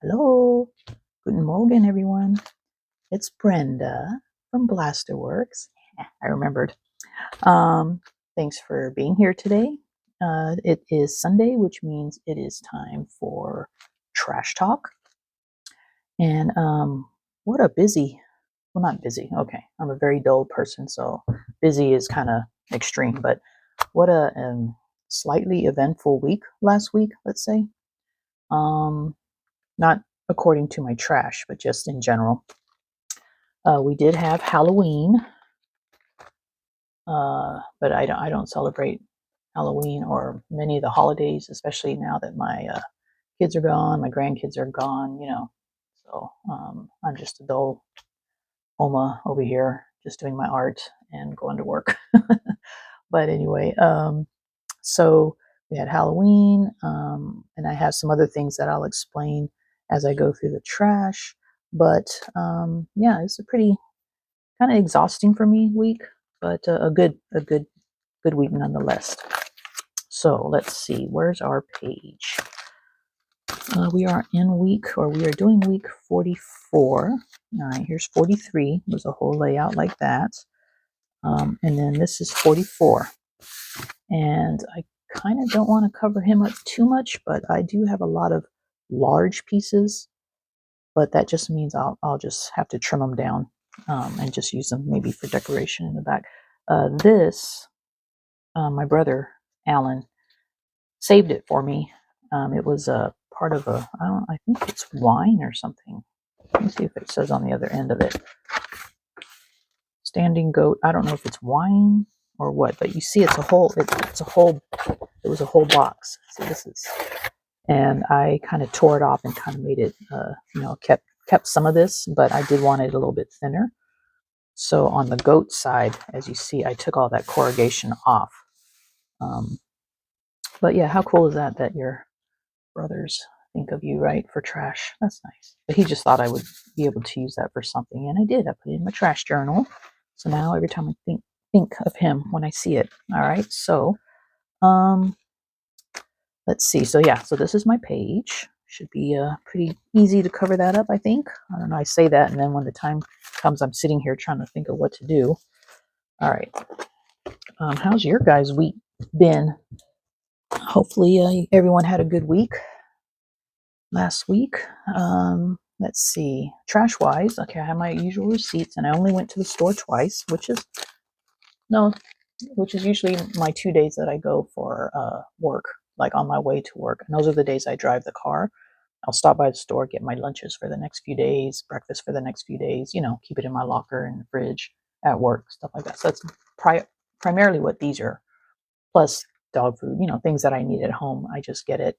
Hello, guten Morgen, everyone. It's Brenda from Blasterworks. I remembered. Um, Thanks for being here today. It is Sunday, which means it is time for Trash Talk. And what a busy, well, not busy. Okay, I'm a very dull person, so busy is kind of extreme. But what a slightly eventful week last week, let's say. Not according to my trash, but just in general. We did have Halloween, but I don't celebrate Halloween or many of the holidays, especially now that my kids are gone, my grandkids are gone, So I'm just a dull Oma over here, just doing my art and going to work. But anyway, so we had Halloween, and I have some other things that I'll explain as I go through the trash. But yeah, it's a pretty kind of exhausting for me week, but a good week nonetheless. So let's see, where's our page? We are doing week 44. All right, here's 43. There's a whole layout like that. And then this is 44. And I kind of don't want to cover him up too much, but I do have a lot of large pieces, but that just means I'll just have to trim them down and just use them maybe for decoration in the back. My brother Alan saved it for me. It was a part of I think it's wine or something. Let me see if it says on the other end of it. Standing goat. I don't know if it's wine or what, but you see, it was a whole box. See, this is, and I kind of tore it off and kind of made it, kept some of this, but I did want it a little bit thinner. So on the goat side, as you see, I took all that corrugation off. But yeah, how cool is that your brothers think of you, right, for trash? That's nice. But he just thought I would be able to use that for something, and I did. I put it in my trash journal. So now every time I think of him when I see it. All right. So let's see. So yeah, so this is my page. Should be pretty easy to cover that up, I think. I don't know. I say that, and then when the time comes, I'm sitting here trying to think of what to do. All right. How's your guys' week been? Hopefully, everyone had a good week last week. Let's see. Trash wise, okay, I have my usual receipts, and I only went to the store twice, which is usually my 2 days that I go for work, like on my way to work. And those are the days I drive the car. I'll stop by the store, get my lunches for the next few days, breakfast for the next few days, keep it in my locker and the fridge at work, stuff like that. So that's primarily what these are, plus dog food, things that I need at home. I just get it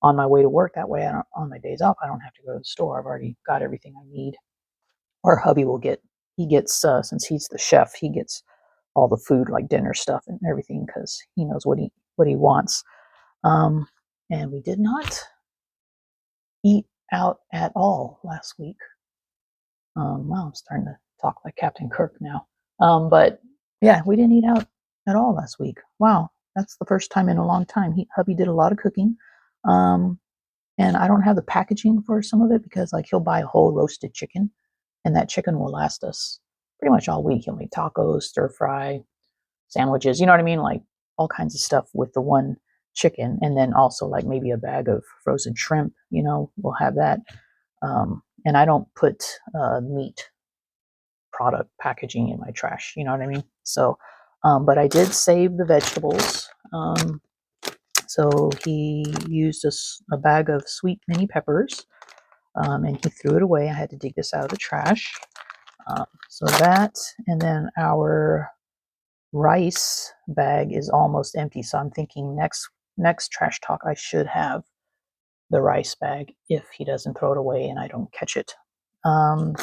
on my way to work. That way, on my days off, I don't have to go to the store. I've already got everything I need. Or hubby he gets, since he's the chef, he gets all the food, like dinner stuff and everything, because he knows what he wants. And we did not eat out at all last week. Wow, I'm starting to talk like Captain Kirk now. But yeah, we didn't eat out at all last week. Wow, that's the first time in a long time. Hubby did a lot of cooking. And I don't have the packaging for some of it because, like, he'll buy a whole roasted chicken, and that chicken will last us pretty much all week. He'll make tacos, stir fry, sandwiches, you know what I mean? Like all kinds of stuff with the one chicken. And then also like maybe a bag of frozen shrimp, we'll have that. And I don't put meat product packaging in my trash, you know what I mean? So, but I did save the vegetables. So he used a bag of sweet mini peppers, and he threw it away. I had to dig this out of the trash. So that, and then our rice bag is almost empty. So I'm thinking next trash talk, I should have the rice bag if he doesn't throw it away and I don't catch it. So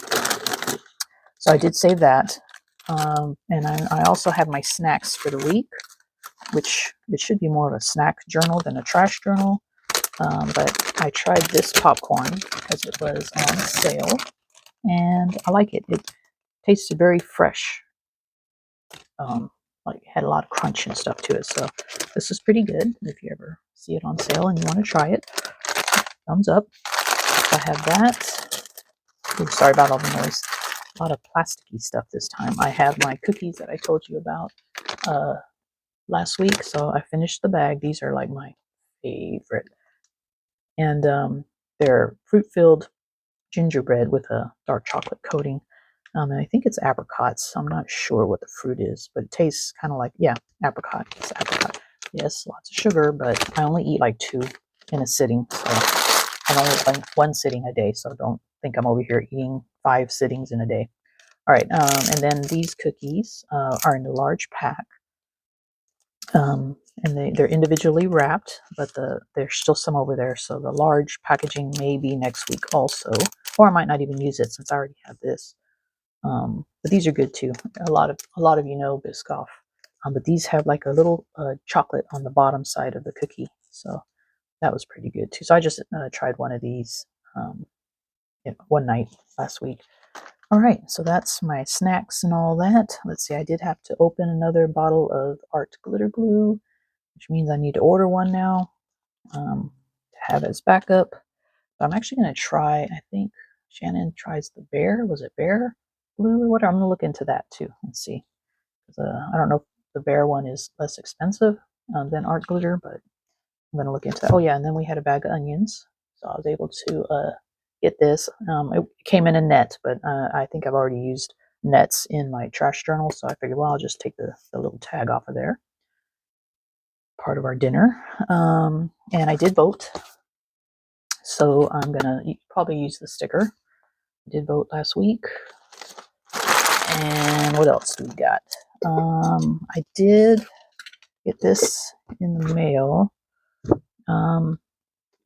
I did save that. And I also have my snacks for the week, which it should be more of a snack journal than a trash journal. But I tried this popcorn because it was on sale, and I like it. It tasted very fresh. Like, had a lot of crunch and stuff to it. So this is pretty good. If you ever see it on sale and you want to try it, thumbs up. I have that. Ooh, sorry about all the noise. A lot of plasticky stuff this time. I have my cookies that I told you about last week. So I finished the bag. These are like my favorite. And they're fruit-filled gingerbread with a dark chocolate coating. And I think it's apricots. I'm not sure what the fruit is, but it tastes kind of like, yeah, apricot. It's apricot. Yes, lots of sugar, but I only eat like 2 in a sitting. So I'm only one sitting a day. So don't think I'm over here eating 5 sittings in a day. All right, and then these cookies are in the large pack. And they're individually wrapped, but there's still some over there. So the large packaging may be next week also, or I might not even use it since I already have this. But these are good too. A lot of you know Biscoff, but these have like a little chocolate on the bottom side of the cookie, so that was pretty good too. So I just tried one of these one night last week. All right, so that's my snacks and all that. Let's see, I did have to open another bottle of art glitter glue, which means I need to order one now to have as backup. But I'm actually going to try, I think Shannon tries the bear. Was it bear glue or whatever? I'm going to look into that too and see. I don't know if the bear one is less expensive than art glitter, but I'm going to look into that. Oh, yeah, and then we had a bag of onions. So I was able to get this. It came in a net, but I think I've already used nets in my trash journal, so I figured, well, I'll just take the little tag off of there. Part of our dinner. And I did vote, so I'm going to probably use the sticker. I did vote last week. And what else do we got? I did get this in the mail.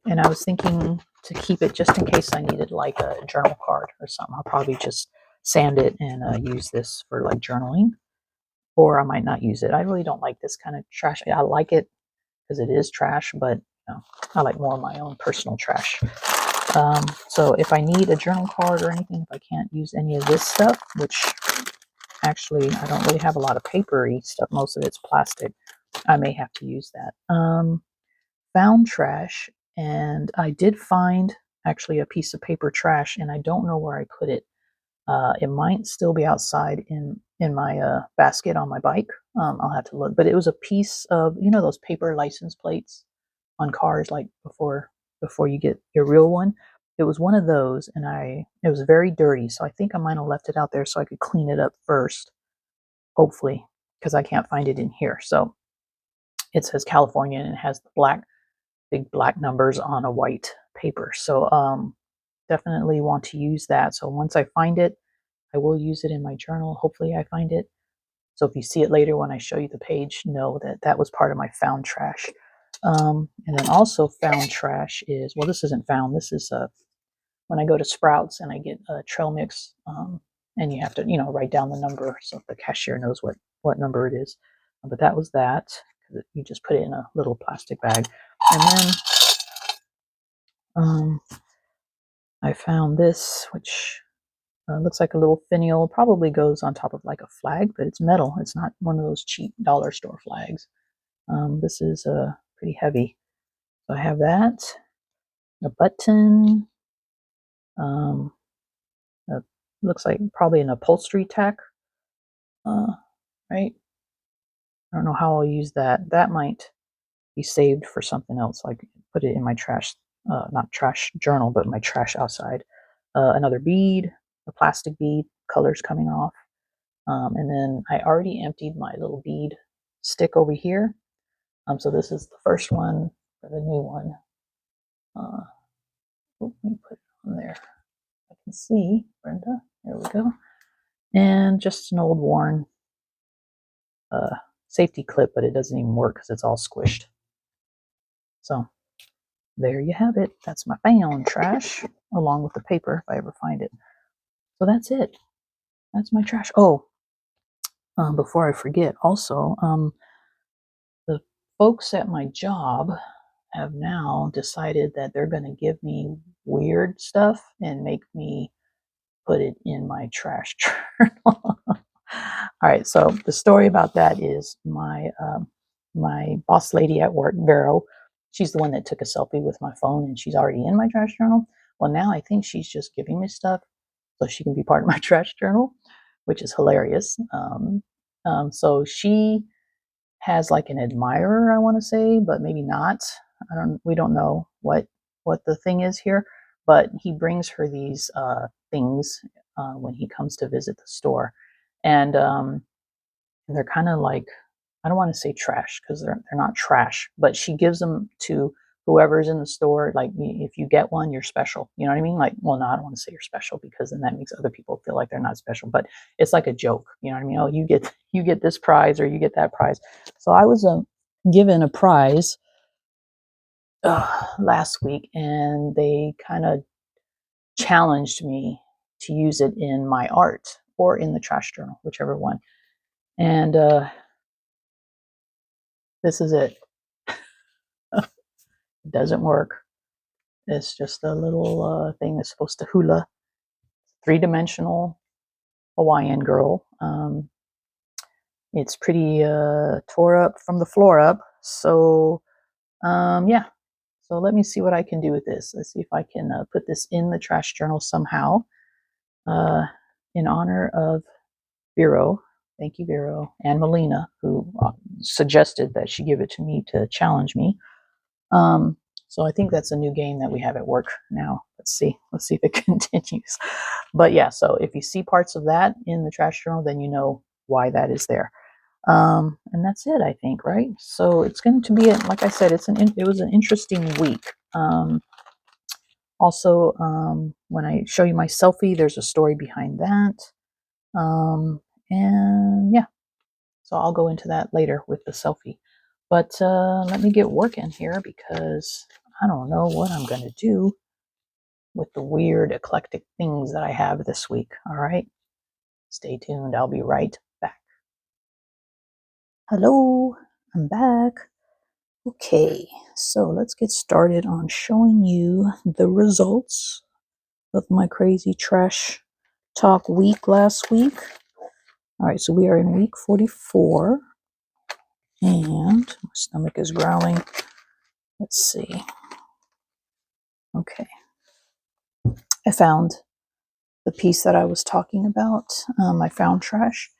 And I was thinking to keep it just in case I needed like a journal card or something. I'll probably just sand it and use this for like journaling, or I might not use it. I really don't like this kind of trash. I like it because it is trash, but you know, I like more of my own personal trash. So if I need a journal card or anything, if I can't use any of this stuff, which actually I don't really have a lot of papery stuff, most of it's plastic, I may have to use that. Found trash, and I did find actually a piece of paper trash, and I don't know where I put it. It might still be outside in my basket on my bike. I'll have to look, but it was a piece of, you know, those paper license plates on cars, like before you get your real one. It was one of those, and it was very dirty, so I think I might have left it out there so I could clean it up first, hopefully, because I can't find it in here. So it says California, and it has the big black numbers on a white paper. So definitely want to use that. So once I find it, I will use it in my journal. Hopefully I find it. So if you see it later when I show you the page, know that that was part of my found trash. And then also found trash is, well, this isn't found. This is when I go to Sprouts and I get a trail mix, and you have to, you know, write down the number so the cashier knows what number it is. But that was that. You just put it in a little plastic bag. And then I found this, which looks like a little finial. Probably goes on top of like a flag, but it's metal. It's not one of those cheap dollar store flags. This is pretty heavy. So I have that. A button. Um, looks like probably an upholstery tack. Right? I don't know how I'll use that. That might be saved for something else, like put it in my trash, not trash journal, but my trash outside. Another bead, a plastic bead, colors coming off. And then I already emptied my little bead stick over here. So this is the first one for the new one. Let me put it on there. I can see, Brenda. There we go. And just an old worn safety clip, but it doesn't even work because it's all squished. So there you have it. That's my found trash, along with the paper if I ever find it. So that's it. That's my trash. Oh, before I forget, also, the folks at my job have now decided that they're going to give me weird stuff and make me put it in my trash journal. All right, so the story about that is my boss lady at work, Vero. She's the one that took a selfie with my phone, and she's already in my trash journal. Well, now I think she's just giving me stuff so she can be part of my trash journal, which is hilarious. So she has like an admirer, I want to say, but maybe not. We don't know what the thing is here, but he brings her these things when he comes to visit the store, and they're kind of like, I don't want to say trash because they're not trash, but she gives them to whoever's in the store. Like, if you get one, you're special. You know what I mean? Like, well, no, I don't want to say you're special because then that makes other people feel like they're not special. But it's like a joke. You know what I mean? Oh, you get this prize or you get that prize. So I was given a prize last week, and they kind of challenged me to use it in my art or in the trash journal, whichever one. And this is it. It doesn't work. It's just a little thing that's supposed to hula. Three-dimensional Hawaiian girl. It's pretty tore up from the floor up. So, yeah. So let me see what I can do with this. Let's see if I can put this in the trash journal somehow uh, in honor of Vero. Thank you, Vero. And Melina, who suggested that she give it to me to challenge me. Um, so I think that's a new game that we have at work now. Let's see. Let's see if it continues. But yeah, so if you see parts of that in the trash journal, then you know why that is there. And that's it, I think, right? So it's going to be, like I said, it was an interesting week. Also, when I show you my selfie, there's a story behind that. And yeah, so I'll go into that later with the selfie. But let me get working here because I don't know what I'm going to do with the weird eclectic things that I have this week. All right, stay tuned. I'll be right back. Hello, I'm back. Okay, so let's get started on showing you the results of my crazy trash talk week last week. All right, so we are in week 44, and my stomach is growling. Let's see. Okay, I found the piece that I was talking about. I found trash,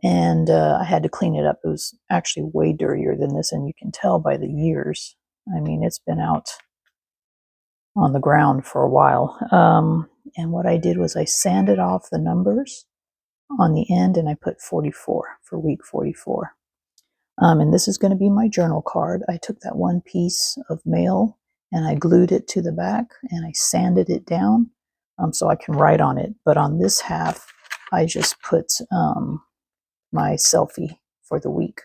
and I had to clean it up. It was actually way dirtier than this, and you can tell by the years. I mean, it's been out on the ground for a while. And what I did was I sanded off the numbers on the end, and I put 44 for week 44. And this is going to be my journal card. I took that one piece of mail and I glued it to the back and I sanded it down so I can write on it. But on this half, I just put my selfie for the week.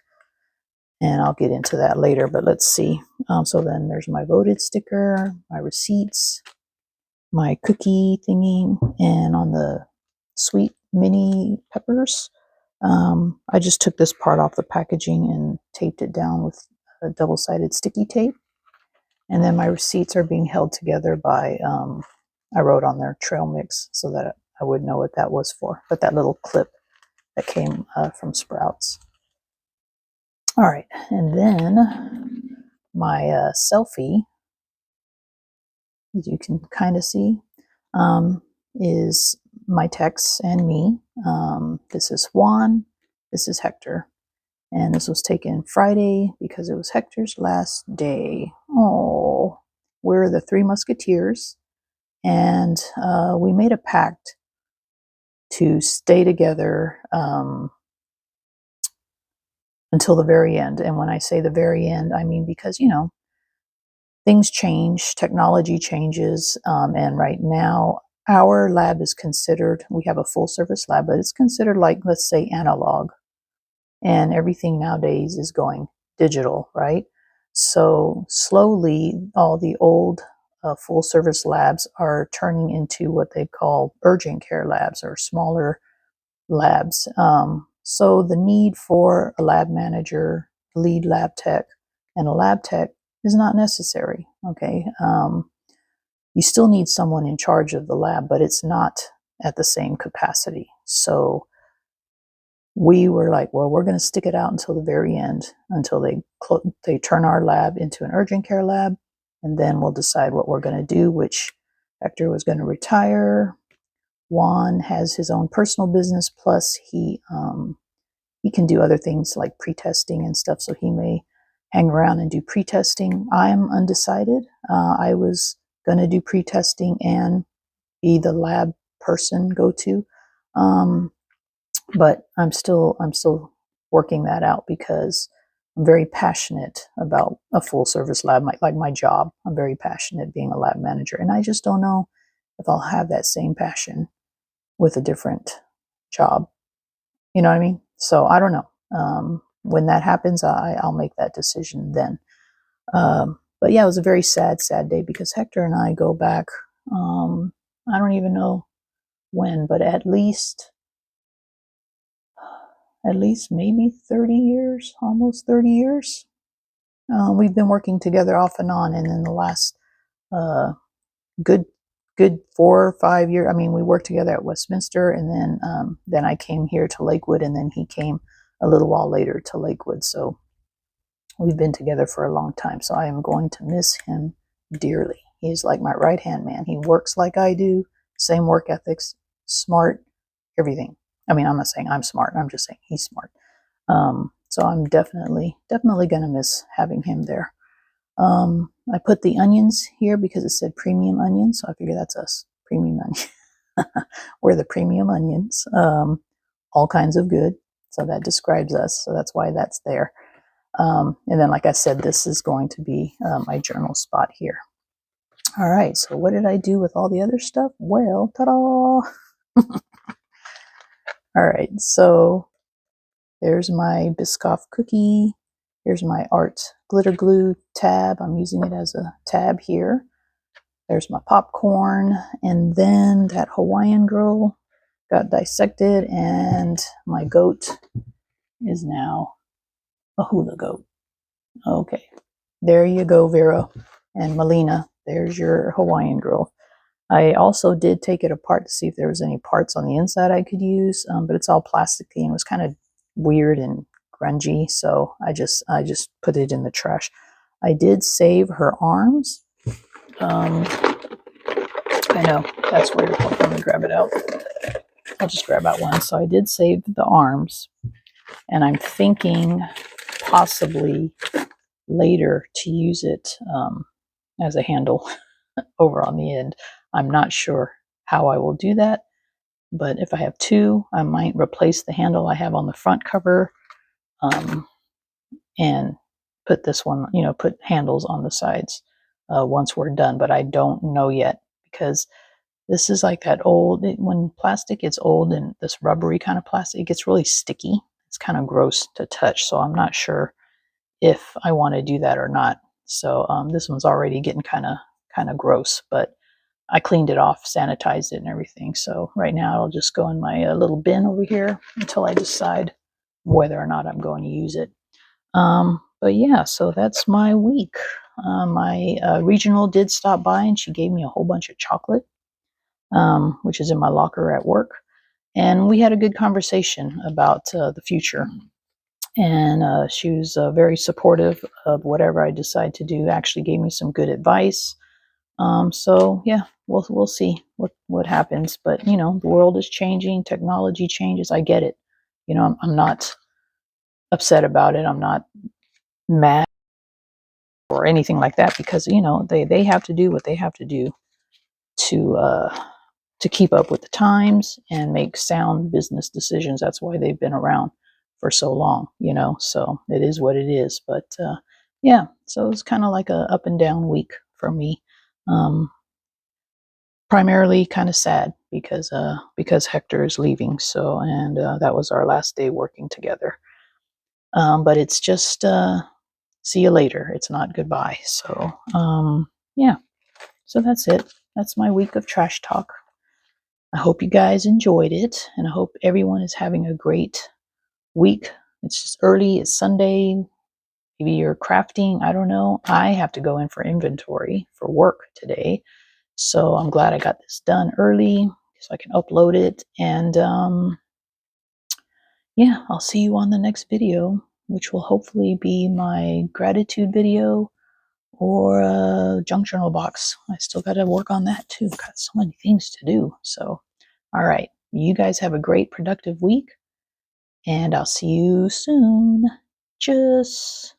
And I'll get into that later, but let's see. So then there's my voted sticker, my receipts, my cookie thingy, and on the sweet mini peppers, I just took this part off the packaging and taped it down with a double-sided sticky tape. And then my receipts are being held together by, I wrote on their trail mix so that I would know what that was for, but that little clip that came from Sprouts. All right, and then my selfie, as you can kind of see, is my Tex and me. This is Juan, this is Hector, and this was taken Friday because it was Hector's last day. Oh, we're the Three Musketeers, and we made a pact to stay together until the very end. And when I say the very end, I mean because, things change, technology changes, and right now our lab is considered, we have a full service lab, but it's considered like, let's say, analog, and everything nowadays is going digital, right? So slowly all the old full service labs are turning into what they call urgent care labs or smaller labs. So the need for a lab manager, lead lab tech, and a lab tech is not necessary. Okay, you still need someone in charge of the lab, but it's not at the same capacity. So we were like, well, we're going to stick it out until the very end, until they turn our lab into an urgent care lab, and then we'll decide what we're going to do, which Hector was going to retire. Juan has his own personal business, plus he can do other things like pre-testing and stuff, so he may hang around and do pre-testing. I'm undecided. I was going to do pre-testing and be the lab person go-to, but I'm still working that out because I'm very passionate about a full-service lab, like my job. I'm very passionate being a lab manager, and I just don't know if I'll have that same passion with a different job. You know what I mean? So I don't know. When that happens, I'll make that decision then. But yeah, it was a very sad day because Hector and I go back. I don't even know when, but at least maybe 30 years, almost 30 years. We've been working together off and on, and in the last good 4 or 5 years. I mean, we worked together at Westminster, and then I came here to Lakewood, and then he came a little while later to Lakewood. So we've been together for a long time. So I am going to miss him dearly. He's like my right-hand man. He works like I do, same work ethics, smart, everything. I mean, I'm not saying I'm smart. I'm just saying he's smart. So I'm definitely going to miss having him there. I put the onions here because it said premium onions, so I figure that's us, premium onion. We're the premium onions, all kinds of good. So that describes us. So that's why that's there. And then, like I said, this is going to be my journal spot here. All right. So what did I do with all the other stuff? Well, ta-da! All right. So there's my Biscoff cookie. Here's my art glitter glue tab. I'm using it as a tab here. There's my popcorn. And then that Hawaiian girl got dissected, and my goat is now a hula goat. Okay. There you go, Vera and Melina. There's your Hawaiian girl. I also did take it apart to see if there was any parts on the inside I could use, but it's all plasticky and it was kind of weird and grungy, so I just put it in the trash. I did save her arms. I know that's weird. Let me grab it out. I'll just grab out one. So I did save the arms, and I'm thinking possibly later to use it as a handle over on the end. I'm not sure how I will do that, but if I have two, I might replace the handle I have on the front cover and put this one, put handles on the sides once we're done. But I don't know yet because this is like that old, when plastic gets old and this rubbery kind of plastic, it gets really sticky. It's kind of gross to touch. So I'm not sure if I want to do that or not. So this one's already getting kind of gross, but I cleaned it off, sanitized it and everything. So right now it'll just go in my little bin over here until I decide whether or not I'm going to use it. But yeah, so that's my week. My regional did stop by and she gave me a whole bunch of chocolate, which is in my locker at work. And we had a good conversation about the future. And she was very supportive of whatever I decide to do. Actually gave me some good advice. So yeah, we'll see what happens. But the world is changing, technology changes. I get it. I'm not upset about it. I'm not mad or anything like that because they have to do what they have to do to keep up with the times and make sound business decisions. That's why they've been around for so long. So it is what it is. But yeah, so it's kind of like a up and down week for me. Primarily kind of sad because Hector is leaving. So and that was our last day working together. But it's just see you later. It's not goodbye. So yeah. So that's it. That's my week of trash talk. I hope you guys enjoyed it, and I hope everyone is having a great week. It's just early. It's Sunday. Maybe you're crafting. I don't know. I have to go in for inventory for work today. So I'm glad I got this done early so I can upload it. And yeah, I'll see you on the next video, which will hopefully be my gratitude video or a junk journal box. I still got to work on that too. Got so many things to do. So, all right. You guys have a great, productive week, and I'll see you soon. Tschüss.